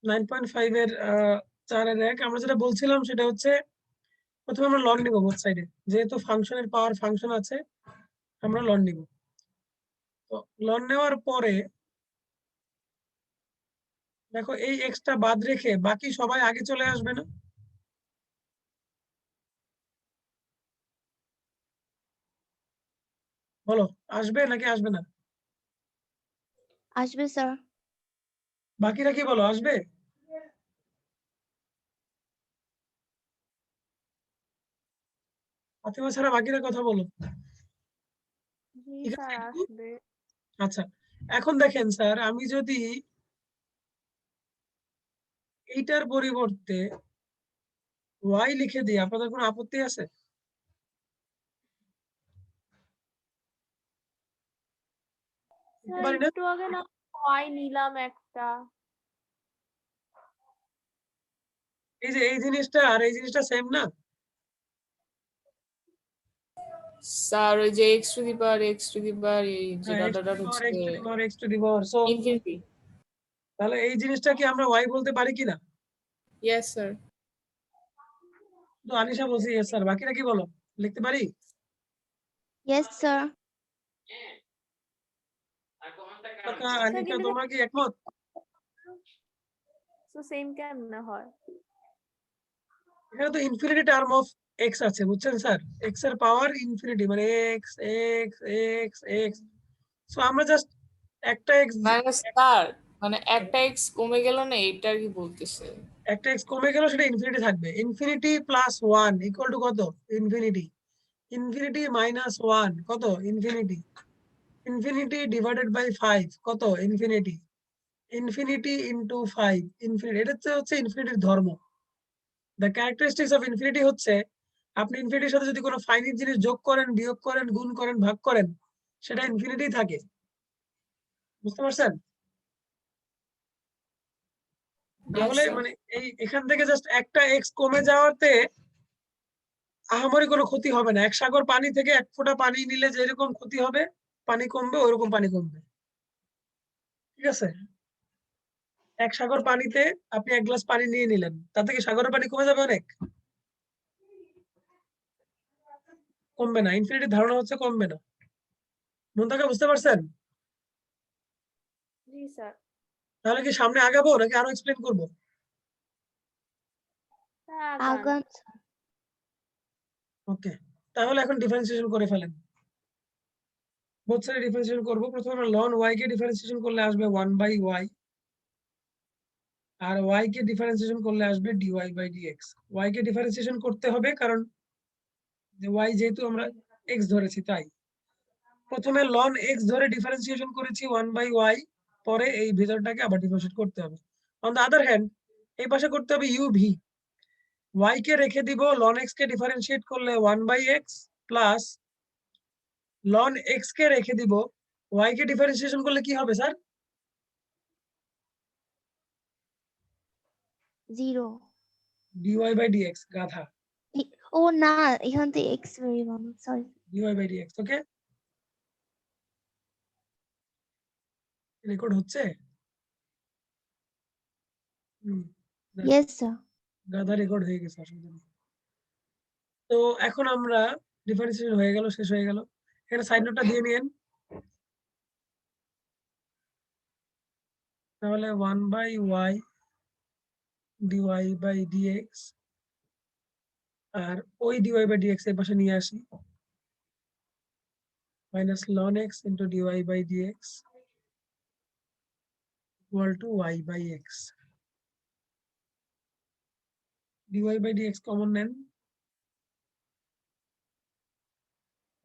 9.5 এর 4 এর 1 আমরা যেটা বলছিলাম সেটা হচ্ছে প্রথমে আমরা লন নিব বোথ সাইডে, যেহেতু ফাংশনের পাওয়ার ফাংশন আছে আমরা লন নিব। তো লন নেওয়ার পরে দেখো এই এক্সটা বাদ রেখে বাকি সবাই আগে চলে আসবে না? বলো, আসবে নাকি আসবে না? আসবে স্যার। বাকিরা কি বলো, আসবে? ফাতিমা ছাড়া বাকিরা কথা বলো। জি ঠিক আছে স্যার একটু? আসবে। আচ্ছা, এখন দেখেন স্যার, আমি যদি এইটার পরিবর্তে ওয়াই লিখে দিই, আপনাদের কোনো আপত্তি আছে? দিতে স্যার পারি না? একটু আগে না হয় নিলাম একটা। এই যে এই জিনিসটা আর এই জিনিসটা সেম না? স্যার ওই যে x টু দি পাওয়ার এই যে হ্যাঁ, ডট ডট হচ্ছে x to the power so infinity. তাহলে এই জিনিসটা কি আমরা y বলতে পারি কিনা? Yes sir. তো আনিশা বলছি yes স্যার, বাকিরা কি বলো, লিখতে পারি? Yes sir. আনিকা তোমরা কি একমত? তো সেম কেমনে হয়? এখানে তো ইনফিনিটি টার্ম অফ এক্স আছে, বুঝছেন স্যার? এক্স এর পাওয়ার ইনফিনিটি মানে x x x x. So আমরা জাস্ট একটা এক্স, মানে স্যার মানে একটা x কমে গেল না, এটা কি বলতেছে? একটা এক্স কমে গেল সেটা ইনফিনিটি থাকবে। Infinity plus one equal to কত? ইনফিনিটি। ইনফিনিটি মাইনাস ওয়ান কত? Infinity. Infinity divided by five কত? Infinity. Infinity into five infinity. এটা হচ্ছে ইনফিনিটির ধর্ম। দ্য ক্যারেক্টারিস্টিক্স অফ ইনফিনিটি হচ্ছে আপনি ইনফিনিটির সাথে যদি কোনো ফাইনিট জিনিস যোগ করেন, বিয়োগ করেন, গুণ করেন, ভাগ করেন, সেটা ইনফিনিটি থাকে। বুঝতে পারছেন? ইয়েস তাহলে স্যার। মানে এই এখান থেকে জাস্ট একটা এক্স কমে যাওয়াতে আহামরি কোনো ক্ষতি হবে না। এক সাগর পানি থেকে এক ফোঁটা পানি নিলে যেরকম ক্ষতি হবে, পানি কমবে ওইরকম পানি কমবে। ঠিক আছে? এক সাগর পানিতে আপনি এক গ্লাস পানি নিয়ে নিলেন, তাতে কি সাগরের পানি কমে যাবে অনেক? কমবে না। ইনফিনিটির ধারণা হচ্ছে কমবে না। মনটাকে বুঝতে পারছেন? জি স্যার। তাহলে কি সামনে আগাবো নাকি আরো এক্সপ্লেন করব? আগান। ওকে, তাহলে এখন ডিফারেন্সিয়েশন করে ফেলেন। বোথ সাইডে ডিফারেন্সিয়েশন করব। প্রথমে আমরা লন ওয়াই কে ডিফারেন্সিয়েশন করলে আসবে 1/y, আর ওয়াই কে ডিফারেন্সিয়েশন করলে আসবে dy/dx। ওয়াই কে ডিফারেন্সিয়েশন করতে হবে কারণ যে ওয়াই যেহেতু আমরা এক্স ধরেছি তাই। প্রথমে লন এক্স ধরে ডিফারেন্সিয়েশন করেছি 1/y, পরে এই ভিতরটাকে আবার ডিফারেন্সিয়েট করতে হবে। অন দ্য আদার হ্যান্ড এই পাশে করতে হবে ইউ/ভি। ওয়াই কে রেখে দিব, লন এক্স কে ডিফারেন্সিয়েট করলে 1/x প্লাস লন এক্স কে রেখে দিব, ওয়াই কে ডিফারেন্সিয়েশন করলে কি হবে স্যার? 0। dy/dx। গাধা। ও না, এখান থেকে এক্স ভেরিয়েবল, সরি। dy/dx। ওকে, রেকর্ড হচ্ছে? Yes sir. গাধা রেকর্ড হয়ে গেছে, অসুবিধা নেই। তো এখন আমরা ডিফারেন্সিয়েশন হয়ে গেল, শেষ হয়ে গেল। এখানে সাইড নোটটা দিয়ে নিন। তাহলে 1/y dy/dx, আর ওই dy/dx এর পাশে নিয়ে আসি, minus ln x into dy/dx equal to y/x। dy/dx common নেন।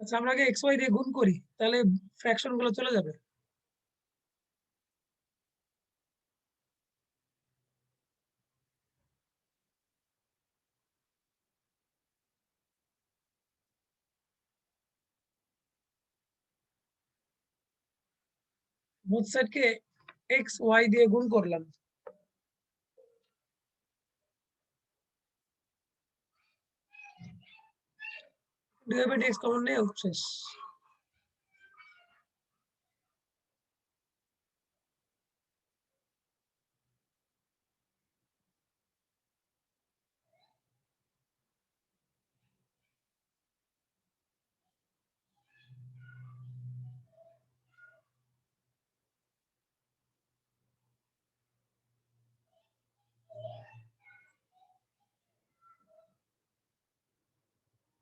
আচ্ছা, আমরা আগে xy দিয়ে গুণ করি, তাহলে ফ্র্যাকশন গুলো চলে যাবে। বোথ সাইডকে xy দিয়ে গুণ করলাম। dy/dx কমন নেই, শেষ।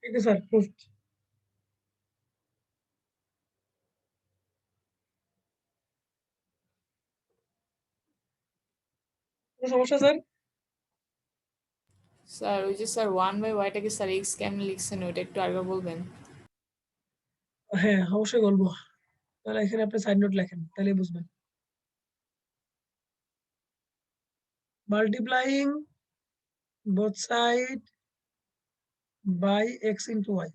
ঠিক আছে স্যার, প্রুফড। কোনো সমস্যা স্যার? স্যার ওই যে স্যার 1/y-টাকে স্যার x কেমনে লিখছেন ওইটা একটু আরেকবার বলবেন? হ্যাঁ, অবশ্যই বলবো। তাহলে এখানে আপনি সাইড নোট লেখেন, তাহলেই বুঝবেন। Multiplying both side by x into y.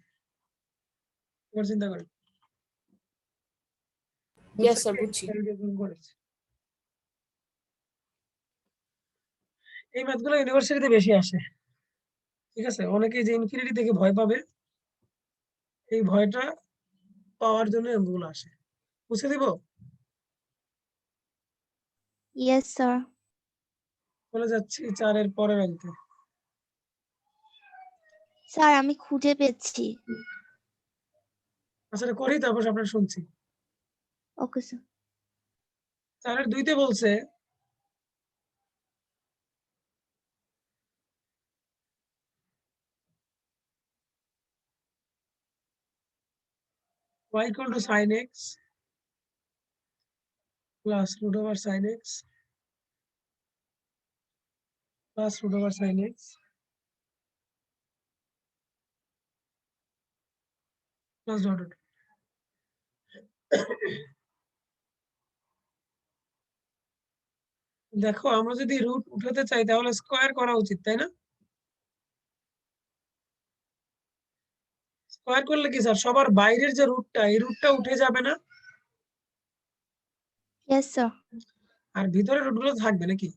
এবার চিন্তা করেন। both Yes, side স্যার কে বুঝছি। x দিয়ে গুণ করেছে। এই ম্যাথগুলো ইউনিভার্সিটিতে বেশি আসে। ঠিক আছে? অনেকে যে ইনফিনিটি দেখে ভয় পাবে, এই ভয়টা পাওয়ার জন্য অঙ্কগুলো আসে। বুঝে দিব? Yes sir. চলে যাচ্ছি 4 এর পরের অঙ্কে। স্যার আমি খুঁজে পেয়েছি। আচ্ছা, এটা করি তারপর আপনার শুনছি। Okay sir. 4 এর 2 তে বলছে y equal to sin x plus root over sin x plus root over sin x plus dot dot। দেখো, আমরা যদি রুট উঠাতে চাই তাহলে স্কয়ার করা উচিত, তাই না? স্কয়ার করলে কি স্যার, সবার বাইরের যে রুটটা, এই রুটটা উঠে যাবে না? Yes sir. আর ভিতরের রুটগুলো থাকবে নাকি?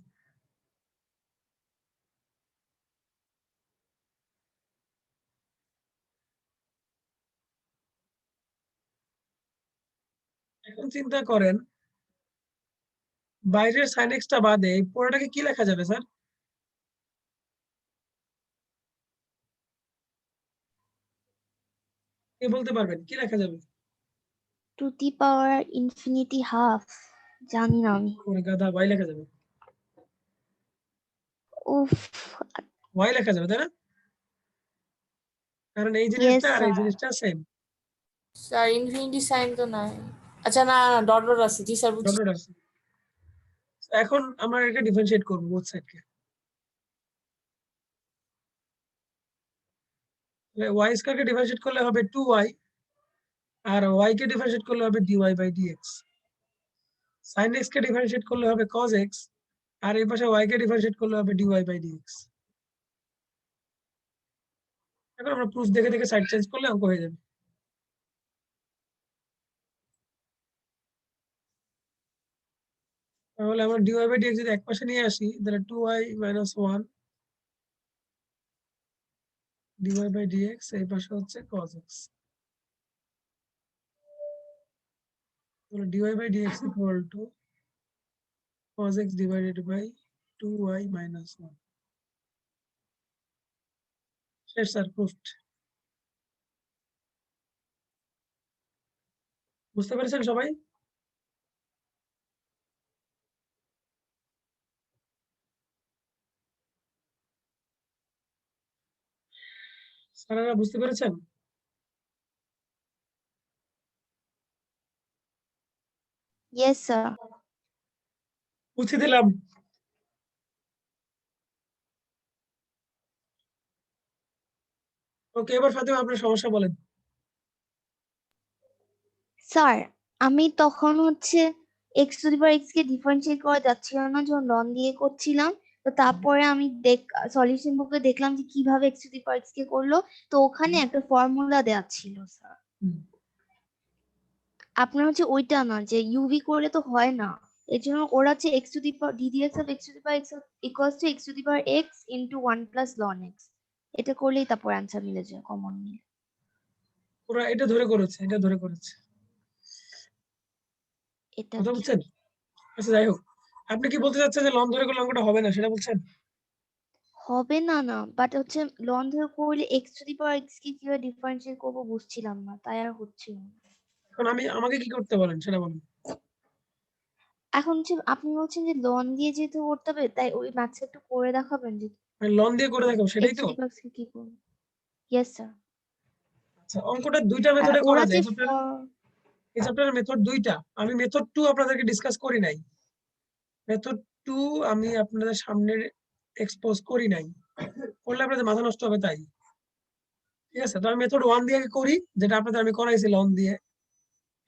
এখন চিন্তা করেন, বাইরের sin x টা বাদে এই পুরোটাকে কি লেখা যাবে স্যার? কে বলতে পারবেন কি লেখা যাবে? Two the power infinity half. জানি না আমি। ওরে গাধা, y লেখা যাবে। উফ। y লেখা যাবে, তাই না? কারণ এই ইয়েস জিনিসটা আর এই স্যার। জিনিসটা সেম। স্যার ইনফিনিটি সাইন তো নাই। আচ্ছা না না ডট ডট আছে। জি স্যার ডট বুঝছি। ডট আছে। এখন আমরা এটা ডিফারেন্সিয়েট করব বোথ সাইডকে। তাহলে y স্কয়ারকে ডিফারেন্সিয়েট করলে হবে 2y, আর y কে ডিফারেন্সিয়েট করলে হবে dy by dx। sin x কে ডিফারেন্সিয়েট করলে হবে cos x, আর এই পাশে y কে ডিফারেন্সিয়েট করলে হবে dy বাই dx। এখন আমরা প্রুফ দেখে দেখে সাইড চেঞ্জ করলে অঙ্ক হয়ে যাবে। তাহলে আমরা dy বাই dx যদি একপাশে নিয়ে আসি তাহলে 2y minus 1 dy by dx, এই পাশে হচ্ছে cos x। তাহলে dy by dx equal to cos x divided by 2y minus 1। শেষ স্যার, প্রুফড। বুঝতে পেরেছেন সবাই? স্যারেরা বুঝতে পেরেছেন? Yes sir. বুঝিয়ে দিলাম। ওকে, এবার ফাতেমা আপনার সমস্যা বলেন। স্যার আমি তখন হচ্ছে x to the power X কে ডিফারেন্সিয়েট করা যাচ্ছিল না, যখন লন দিয়ে করছিলাম। তো তারপরে আমি সলিউশন বুকে দেখলাম যে কিভাবে X to the power X কে করলো। তো ওখানে একটা ফর্মুলা দেওয়া ছিল স্যার। হুম। আপনার হচ্ছে ওইটা না, যে ইউভি করলে তো হয় না। এর জন্য ওরা হচ্ছে x to the power ddx of x to the power x equals to x to the power x into 1 plus লন এক্স। এটা করলেই তারপর অ্যান্সার মিলে যায়, কমন মিলে। ওরা এটা ধরে করেছে, এটা ধরে করেছে। এটা কথা কি বুঝছেন? আচ্ছা, যাই হোক, আপনি কি বলতে চাচ্ছেন যে লন ধরে করলে অঙ্কটা হবে না, সেটা বলছেন? হবে না না, বাট হচ্ছে লন ধরে করলে X to the power X কে কিভাবে ডিফারেন্সিয়েট করবো বুঝছিলাম না, তাই আর হচ্ছিল না। এখন আমাকে কি করতে বলেন সেটা বলেন। এখন হচ্ছে আপনি বলছেন যে লন দিয়ে যেহেতু করতে হবে, তাই ওই ম্যাথস একটু করে দেখাবেন যে লন দিয়ে করে দেখো, সেটাই এক্স তো। টু দি পাওয়ার এক্স কে কি করবো। Yes sir. আচ্ছা, অঙ্কটা দুইটা আর মেথডে করা ওরা যায়। যে এই চ্যাপ্টারের মেথড দুইটা। আমি মেথড 2 আপনাদেরকে ডিসকাস করি নাই। মেথড 2 আমি আপনাদের সামনে এক্সপোজ করি নাই। করলে আপনাদের মাথা নষ্ট হবে তাই। ঠিক আছে? তো আমি মেথড 1 দিয়ে আগে করি, যেটা আপনাদের আমি করাইছি লন দিয়ে।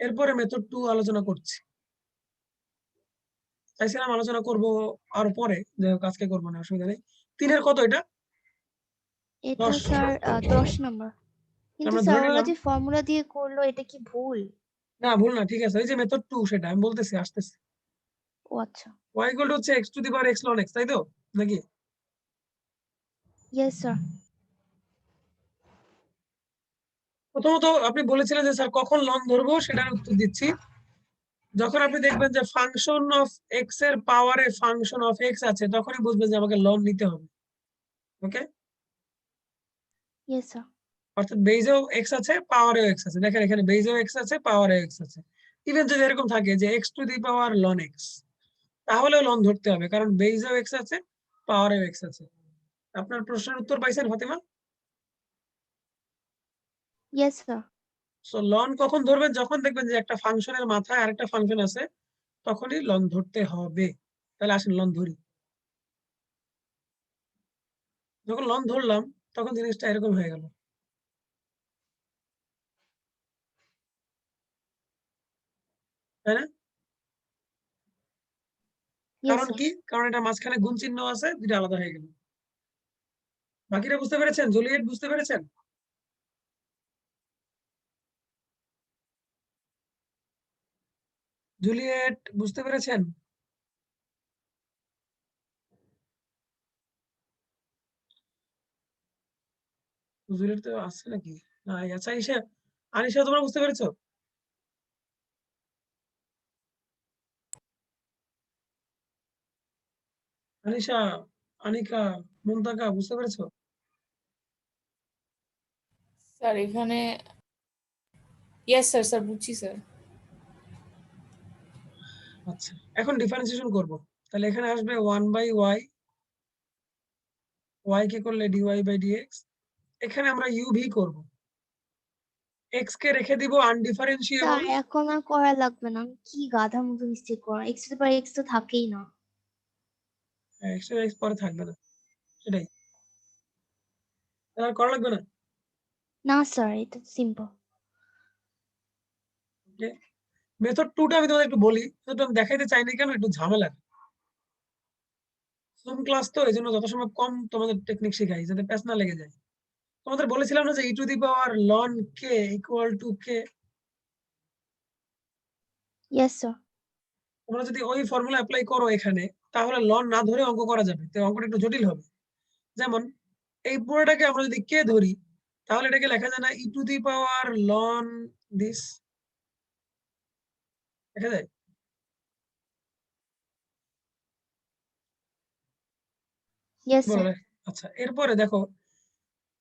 এরপরে মেথড 2 আলোচনা করছি। চাইছিলাম আলোচনা করব আর পরে, যাই হোক আজকে করবো না, অসুবিধা নেই। 3 এর কত এটা? এটা 10। স্যার 10 নম্বর। কিন্তু আমরা স্যার ধরে ওরা নিলাম, যে ফর্মুলা দিয়ে করলো এটা কি ভুল? না ভুল না, ঠিক আছে। এই যে মেথড 2 সেটা আমি বলতেছি, আসতেছি। ও আচ্ছা, y ইকুয়াল টু হচ্ছে x two the power x ln x, তাই তো নাকি? Yes sir. প্রথমত আপনি বলেছিলেন যে স্যার কখন লন ধরবো, সেটার উত্তর দিচ্ছি। যখন আপনি দেখবেন যে ফাংশন অফ x এর পাওয়ারে ফাংশন অফ x আছে, তখনই বুঝবেন যে আমাকে লন নিতে হবে। ওকে? Yes sir. অর্থাৎ বেজেও x আছে, পাওয়ারেও x আছে। দেখেন এখানে বেজেও x আছে, পাওয়ারেও x আছে। ইভেন যদি এরকম থাকে যে x two the power ln x, তাহলেও লন ধরতে হবে, কারণ বেজেও x আছে, পাওয়ারেও x আছে। আপনার প্রশ্নের উত্তর পাইছেন ফাতিমা? Yes sir. সো লন কখন ধরবেন? যখন দেখবেন যে একটা ফাংশনের মাথায় আরেকটা ফাংশন আছে, তখনই লন ধরতে হবে। তাহলে আসেন লন ধরি। যখন লন ধরলাম, তখন জিনিসটা এরকম হয়ে গেল, তাই না? ইয়েস কারণ স্যার। কি? কারণ এটা মাঝখানে গুণ চিহ্ন আছে, দুটো আলাদা হয়ে গেল। বাকিরা বুঝতে পেরেছেন? জুলিয়েট বুঝতে পেরেছেন? জুলিয়েট বুঝতে পেরেছেন? জুলিয়েট তো আসছে নাকি? না, আচ্ছা ঈশা, আনিশা তোমরা বুঝতে পেরেছো? আনিশা, আনিকা, মুনতাকা বুঝতে পেরেছো? স্যার এখানে ইয়েস স্যার, স্যার বুঝছি স্যার। আচ্ছা, এখন ডিফারেন্সিয়েশন করব। তাহলে এখানে আসবে 1 বাই y, y কে করলে dy বাই dx। এখানে আমরা uv করব। x কে রেখে দিব স্যার আনডিফারেন্সিয়েবল। এখন আর করা লাগবে না, আমি কি গাধা মতো মিস্টেক করা, x to the power x তো থাকেই না। x এর x পরে থাকবে না, সেটাই। তাহলে আর করা লাগবে না। না স্যার, এটা সিম্পল। ওকে, মেথড 2টা আমি তোমাদের একটু বলি, তো আমি দেখাইতে চাই না কেন, একটু ঝামেলা। জুম ক্লাস তো, এই জন্য যথাসম্ভব কম তোমাদের টেকনিক শেখাই, যাতে প্যাচ না লেগে যায়। তোমাদের বলেছিলাম না যে E to the power ln K equal to K. Yes sir. তোমরা যদি ওই ফর্মুলা অ্যাপ্লাই করো এখানে, তাহলে লন না ধরে অঙ্ক করা যাবে, তো অঙ্কটা একটু জটিল হবে। যেমন এই পুরোটাকে আমরা যদি কে ধরি, তাহলে এটাকে লেখা যায় না E to the power ln this, লেখা যায়? ইয়েস বলো স্যার। রে। আচ্ছা, এরপরে দেখো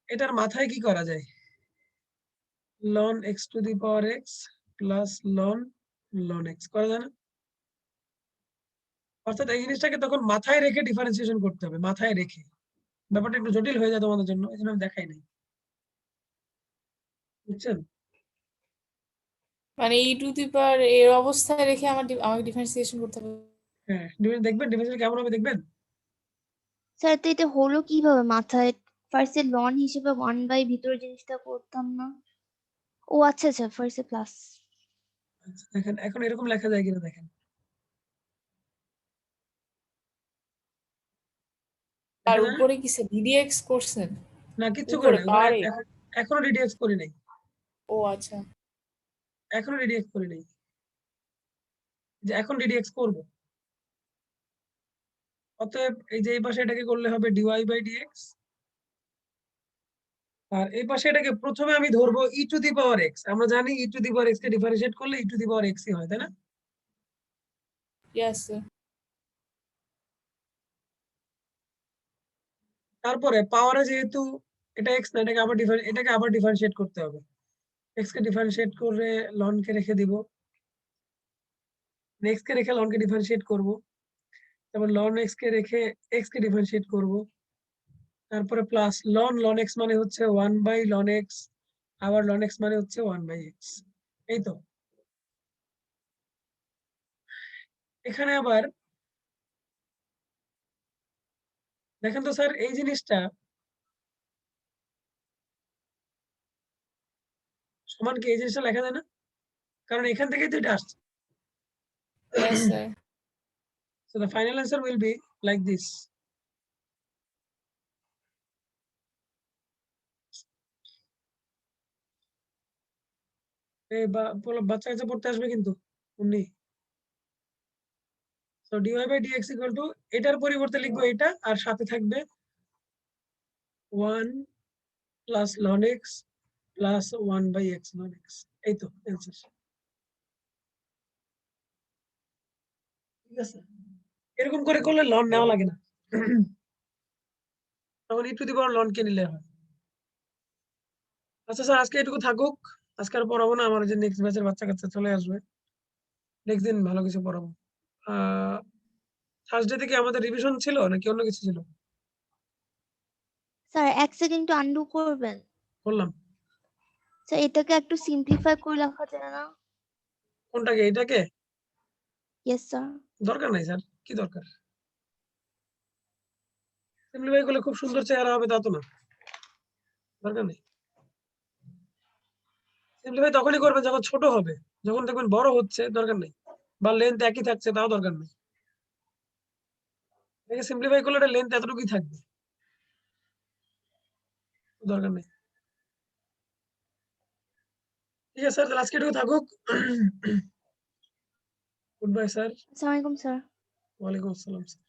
এটার মাথায় কি করা যায়? লন x to the power x plus লন এক্স করা যায় না? অর্থাৎ এই জিনিসটাকে তখন মাথায় রেখে ডিফারেন্সিয়েশন করতে হবে, মাথায় রেখে। ব্যাপারটা একটু জটিল হয়ে যায় তোমাদের জন্য, এই জন্য আমি দেখাই নাই। বুঝছেন? মানে ই টু দি পাওয়ার এর অবস্থায় রেখে আমাকে ডিফারেন্সিয়েশন করতে হবে। হ্যাঁ, দেখবেন ডিফারেন্সিয়েশন কেমন হবে দেখবেন। স্যার তো এটা হলো কিভাবে মাথায়? ফার্স্টে লন হিসেবে 1 বাই ভিতরে জিনিসটা করতাম না। ও আচ্ছা আচ্ছা, ফার্স্টে প্লাস। আচ্ছা, দেখেন এখন এরকম লেখা যায় কিনা দেখেন। আর লেখা যায় না? উপরে কি স্যার ডিডিএক্স করছেন? না, কিচ্ছু করে উপরে নাই, উপরে পারে। এখনো রিডিএক্স করি নাই। ও আচ্ছা। এখনো রিডিএক্স করি নাই, যে এখন রিডিএক্স করব। অতএব এই যে এই পাশে এটাকে করলে হবে ডিওয়াই বাই ডিএক্স, আর এই পাশে এটাকে প্রথমে আমি ধরবো ই টু দি পাওয়ার এক্স। আমরা জানি E to the power X কে ডিফারেন্সিয়েট করলে ই টু দি পাওয়ার এক্সই হয়, তাই না? Yes sir. তারপরে পাওয়ারে যেহেতু এটা এক্স না, এটাকে আবার ডিফারেন্সিয়েট করতে হবে। এক্স কে ডিফারেন্সিয়েট করে লন কে রেখে দিব, এক্স কে রেখে লন কে ডিফারেন্সিয়েট করব। তারপর লন এক্স কে রেখে এক্স কে ডিফারেন্সিয়েট করব। তারপরে প্লাস লন এক্স মানে হচ্ছে 1 বাই লন এক্স আবার ln x মানে হচ্ছে 1/x, এই তো। এখানে আবার দেখেন তো স্যার এই জিনিসটা সমান কি এই জিনিসটা লেখা যায় না? কারণ এখান থেকেই তো এটা আসছে। Yes, sir. So the final answer will be like this. বাচ্চা কাচ্চা পড়তে আসবে কিন্তু উনি। So dy by dx equal to এটার পরিবর্তে লিখবো এটা আর সাথে থাকবে 1 plus ln x plus 1/x ln x, এই তো অ্যান্সার। ঠিক আছে, এরকম করে করলে লন নেওয়া লাগে না, তখন e to the power ln কে নিলে হয়। আচ্ছা স্যার আজকে এটুকু থাকুক, আজকে আর পড়াবো না, আমার যে নেক্সট ব্যাচের বাচ্চা কাচ্চা চলে আসবে, নেক্সট দিন ভালো কিছু পড়াবো। থার্সডে থেকে আমাদের রিভিশন ছিল নাকি অন্য কিছু ছিল? স্যার 1 সেকেন্ড একটু আন্ডু করবেন। বললাম স্যার এটাকে একটু সিম্পলিফাই করে লেখা যায় না? কোনটাকে, এটাকে? Yes sir. দরকার নাই স্যার, কি দরকার? সিম্পলিফাই করলে খুব সুন্দর চেহারা হবে তা তো না, দরকার নেই। সিম্পলিফাই তখনই করবেন যখন ছোট হবে, যখন দেখবেন বড় হচ্ছে দরকার নেই, বা লেন্থ একই থাকছে তাও দরকার নেই। এটাকে সিম্পলিফাই করলে এটা লেন্থ এতটুকুই থাকবে, দরকার নেই। ঠিক আছে স্যার, তাহলে আজকে এটুকু থাকুক। Good bye sir. আসসালামু আলাইকুম স্যার। ওয়ালাইকুম আসসালাম স্যার।